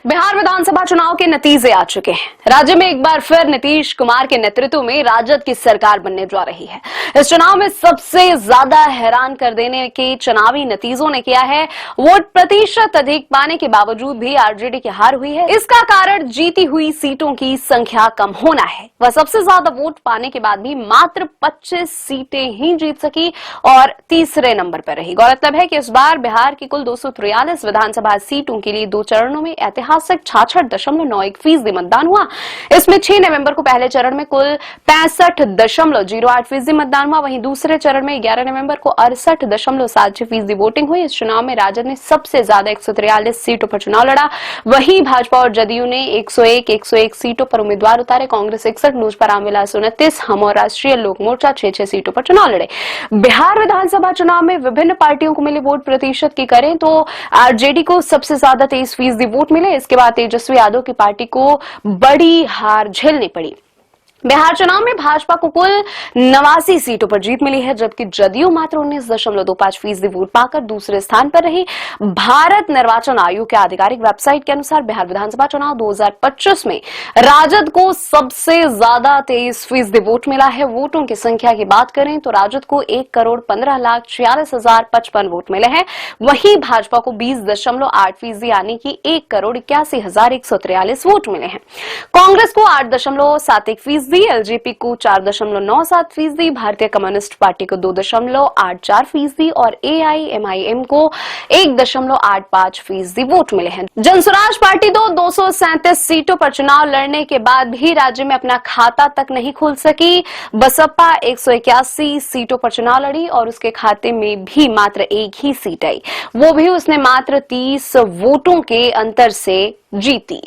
बिहार विधानसभा चुनाव के नतीजे आ चुके हैं। राज्य में एक बार फिर नीतीश कुमार के नेतृत्व में राजद की सरकार बनने जा रही है। इस चुनाव में सबसे ज्यादा हैरान कर देने के चुनावी नतीजों ने किया है। वोट प्रतिशत अधिक पाने के बावजूद भी आरजेडी की हार हुई है। इसका कारण जीती हुई सीटों की संख्या कम होना है। वह सबसे ज्यादा वोट पाने के बाद भी मात्र 25 सीटें ही जीत सकी और तीसरे नंबर पर रही। गौरतलब है कि इस बार बिहार की कुल 243 विधानसभा सीटों के लिए 2 चरणों में ऐतिहासिक 66.91% मतदान हुआ। इसमें 6 नवंबर को पहले चरण में कुल 65.08% मतदान हुआ। वहीं दूसरे चरण में 11 नवंबर को 68.76% वोटिंग हुई। इस चुनाव में राजद ने सबसे ज्यादा 143 सीटों पर चुनाव लड़ा। वहीं भाजपा और जदयू ने 101 सीटों पर उम्मीदवार उतारे। कांग्रेस 61, लोजपा रामविलास 29, हम और राष्ट्रीय लोक मोर्चा 6 सीटों पर चुनाव लड़े। बिहार विधानसभा चुनाव में विभिन्न पार्टियों को मिले वोट प्रतिशत की करें तो आरजेडी को सबसे ज्यादा 23% वोट मिले। इसके बाद तेजस्वी यादव की पार्टी को बड़ी हार झेलनी पड़ी। बिहार चुनाव में भाजपा को कुल 89 सीटों पर जीत मिली है, जबकि जदयू मात्र 19.25% वोट पाकर दूसरे स्थान पर रही। भारत निर्वाचन आयोग के आधिकारिक वेबसाइट के अनुसार बिहार विधानसभा चुनाव 2025 में राजद को सबसे ज्यादा 23% वोट मिला है। वोटों की संख्या की बात करें तो राजद को 1,15,46,055 वोट मिले हैं। वहीं भाजपा को 20.8% यानी कि 1,81,143 वोट मिले हैं। कांग्रेस को 8.71%, एलजेपी को 4.97%, भारतीय कम्युनिस्ट पार्टी को 2.84% और एआईएमआईएम को 1.85% वोट मिले हैं। जनसुराज पार्टी तो 237 सीटों पर चुनाव लड़ने के बाद भी राज्य में अपना खाता तक नहीं खोल सकी। बसपा 181 सीटों पर चुनाव लड़ी और उसके खाते में भी मात्र एक ही सीट आई, वो भी उसने मात्र 30 वोटों के अंतर से जीती।